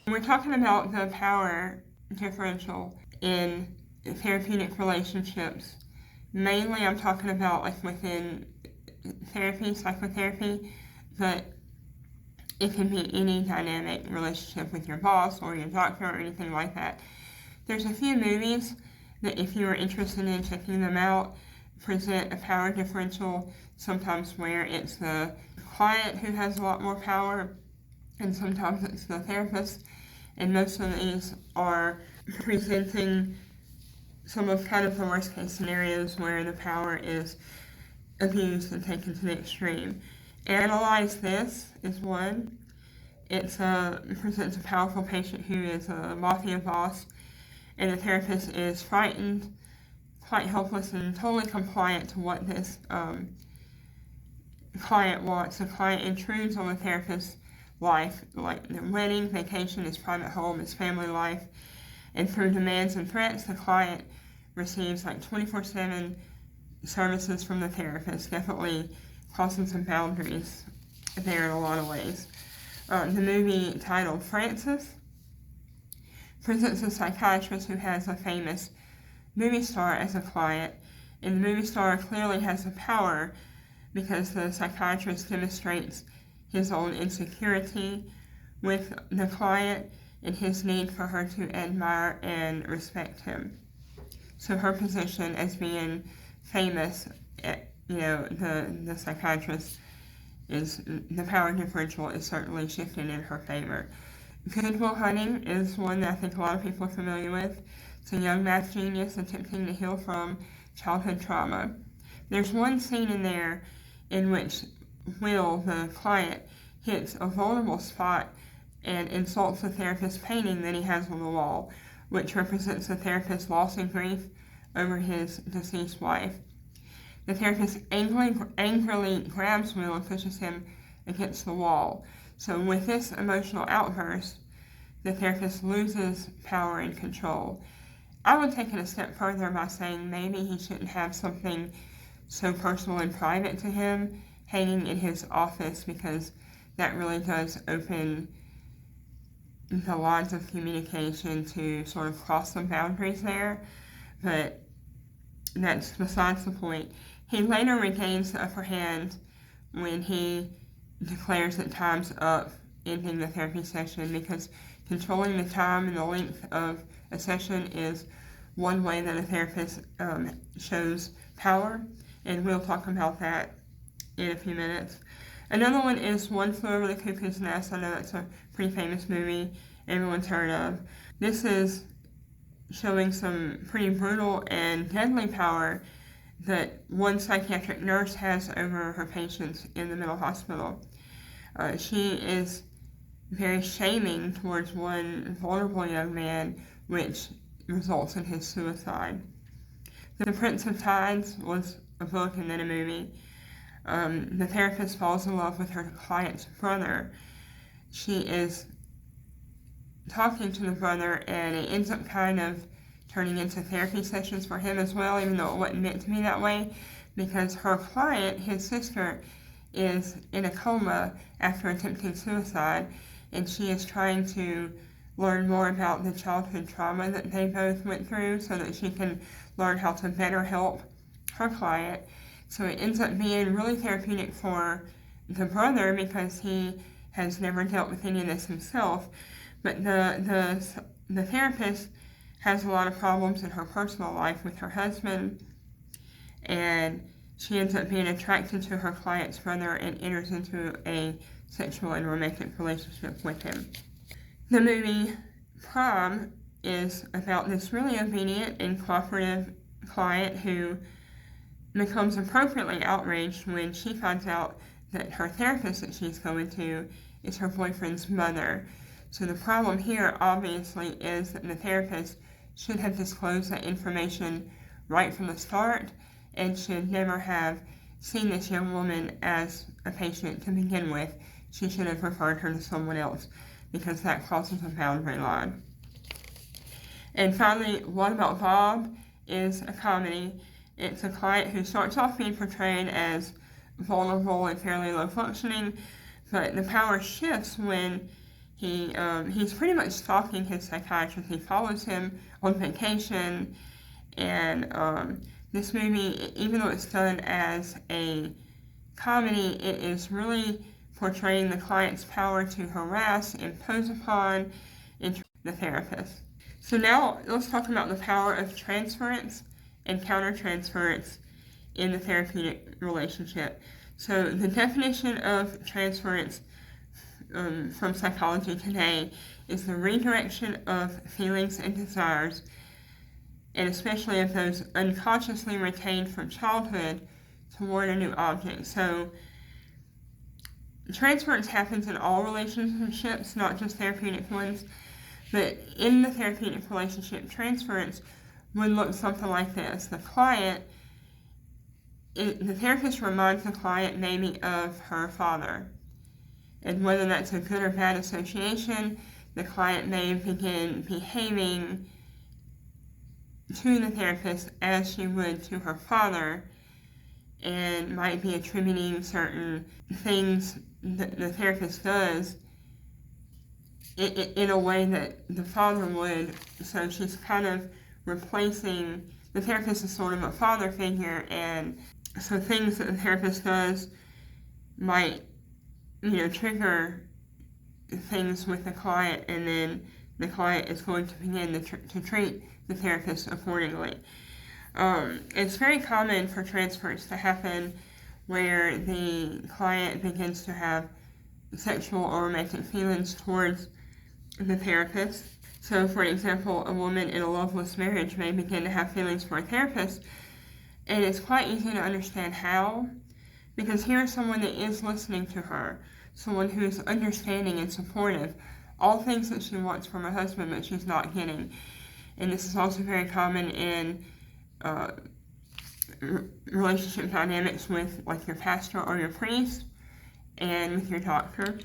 We're talking about the power differential in therapeutic relationships. Mainly I'm talking about like within therapy, psychotherapy, but it can be any dynamic relationship with your boss or your doctor or anything like that. There's a few movies that if you are interested in checking them out, present a power differential, sometimes where it's the client who has a lot more power, and sometimes it's the therapist, and most of these are presenting some of kind of the worst case scenarios where the power is abused and taken to the extreme. Analyze This is one. It presents a powerful patient who is a mafia boss, and the therapist is frightened, quite helpless, and totally compliant to what this client wants. The client intrudes on the therapist's life, like their wedding, vacation, his private home, his family life, and through demands and threats, the client receives like 24/7 services from the therapist, definitely crossing some boundaries there in a lot of ways. The movie titled Francis presents a psychiatrist who has a famous movie star as a client, and the movie star clearly has the power because the psychiatrist demonstrates his own insecurity with the client and his need for her to admire and respect him. So her position as being famous, the psychiatrist is, the power differential is certainly shifting in her favor. Good Will Hunting is one that I think a lot of people are familiar with. It's a young math genius attempting to heal from childhood trauma. There's one scene in there in which Will, the client, hits a vulnerable spot and insults the therapist's painting that he has on the wall, which represents the therapist's loss and grief over his deceased wife. The therapist angrily grabs Will and pushes him against the wall. So with this emotional outburst, the therapist loses power and control. I would take it a step further by saying maybe he shouldn't have something so personal and private to him hanging in his office, because that really does open the lines of communication to sort of cross some boundaries there. But that's besides the point. He later regains the upper hand when he declares that time's up, ending the therapy session, because controlling the time and the length of a session is one way that a therapist shows power, and we'll talk about that in a few minutes. Another one is One Flew Over the Cuckoo's Nest. I know that's a pretty famous movie everyone's heard of. This is showing some pretty brutal and deadly power that one psychiatric nurse has over her patients in the mental hospital. She is very shaming towards one vulnerable young man, which results in his suicide. The Prince of Tides was a book and then a movie. The therapist falls in love with her client's brother. She is talking to the brother, and it ends up kind of turning into therapy sessions for him as well, even though it wasn't meant to be that way, because her client, his sister, is in a coma after attempting suicide, and she is trying to learn more about the childhood trauma that they both went through so that she can learn how to better help her client. So it ends up being really therapeutic for the brother because he has never dealt with any of this himself. But the therapist has a lot of problems in her personal life with her husband, and she ends up being attracted to her client's brother and enters into a sexual and romantic relationship with him. The movie Prom is about this really obedient and cooperative client who becomes appropriately outraged when she finds out that her therapist that she's going to is her boyfriend's mother. So the problem here, obviously, is that the therapist should have disclosed that information right from the start and should never have seen this young woman as a patient to begin with. She should have referred her to someone else, because that crosses a boundary line. And finally, What About Bob is a comedy. It's a client who starts off being portrayed as vulnerable and fairly low functioning, but the power shifts when He's pretty much stalking his psychiatrist. He follows him on vacation, and this movie, even though it's done as a comedy, it is really portraying the client's power to harass, impose upon, the therapist. So now let's talk about the power of transference and countertransference in the therapeutic relationship. So the definition of transference from psychology today is the redirection of feelings and desires, and especially of those unconsciously retained from childhood, toward a new object. So transference happens in all relationships, not just therapeutic ones, but in the therapeutic relationship, transference would look something like this. The therapist reminds the client maybe of her father, and whether that's a good or bad association, the client may begin behaving to the therapist as she would to her father, and might be attributing certain things that the therapist does in a way that the father would. So she's kind of replacing, the therapist is sort of a father figure, and so things that the therapist does might, trigger things with the client, and then the client is going to begin to treat the therapist accordingly. It's very common for transference to happen where the client begins to have sexual or romantic feelings towards the therapist. So, for example, a woman in a loveless marriage may begin to have feelings for a therapist, and it's quite easy to understand how, because here's someone that is listening to her, someone who is understanding and supportive, all things that she wants from her husband but she's not getting. And this is also very common in relationship dynamics with like your pastor or your priest, and with your doctor.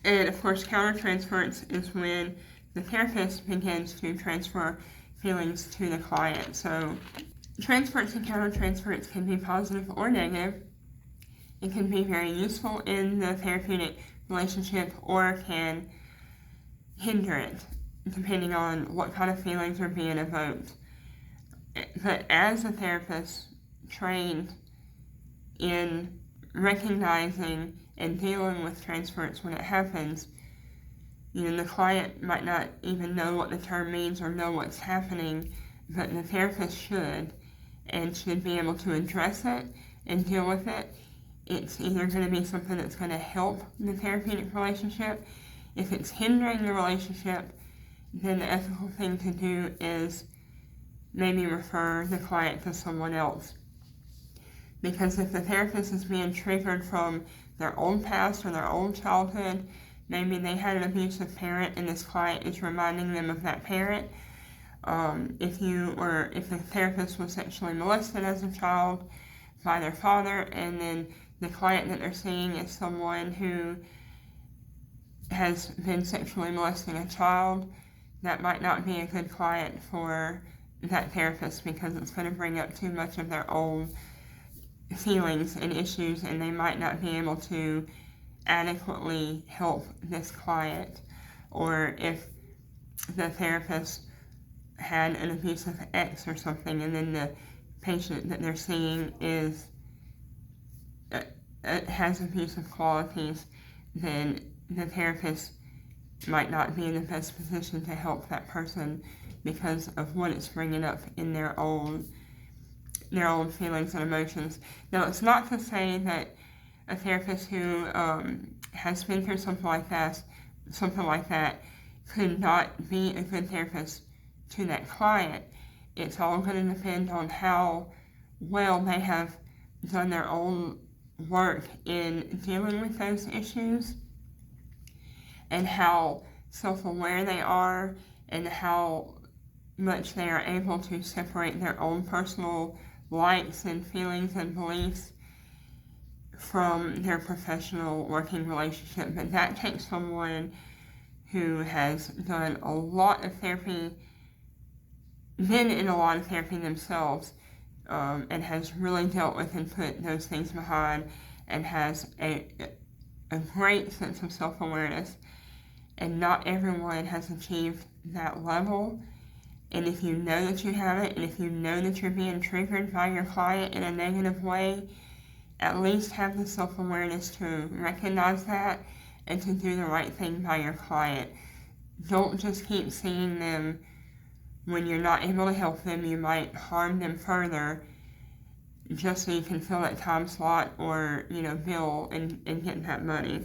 And of course, countertransference is when the therapist begins to transfer feelings to the client. So transference and countertransference can be positive or negative. It can be very useful in the therapeutic relationship, or can hinder it, depending on what kind of feelings are being evoked. But as a therapist trained in recognizing and dealing with transference when it happens, the client might not even know what the term means or know what's happening, but the therapist should, and should be able to address it and deal with it. It's either going to be something that's going to help the therapeutic relationship. If it's hindering the relationship, then the ethical thing to do is maybe refer the client to someone else. Because if the therapist is being triggered from their own past or their own childhood, maybe they had an abusive parent and this client is reminding them of that parent. If the therapist was sexually molested as a child by their father, and then the client that they're seeing is someone who has been sexually molesting a child, that might not be a good client for that therapist, because it's going to bring up too much of their own feelings and issues, and they might not be able to adequately help this client. Or if the therapist had an abusive ex or something, and then the patient that they're seeing has abusive qualities, then the therapist might not be in the best position to help that person because of what it's bringing up in their own feelings and emotions. Now, it's not to say that a therapist who has been through something like that could not be a good therapist to that client. It's all going to depend on how well they have done their own work in dealing with those issues, and how self-aware they are, and how much they are able to separate their own personal likes and feelings and beliefs from their professional working relationship. But that takes someone who has done a lot of therapy, been in a lot of therapy themselves, and has really dealt with and put those things behind, and has a a great sense of self-awareness, and not everyone has achieved that level. And if you know that you haven't, and if you know that you're being triggered by your client in a negative way, at least have the self-awareness to recognize that and to do the right thing by your client. Don't just keep seeing them when you're not able to help them. You might harm them further just so you can fill that time slot or, bill and get that money.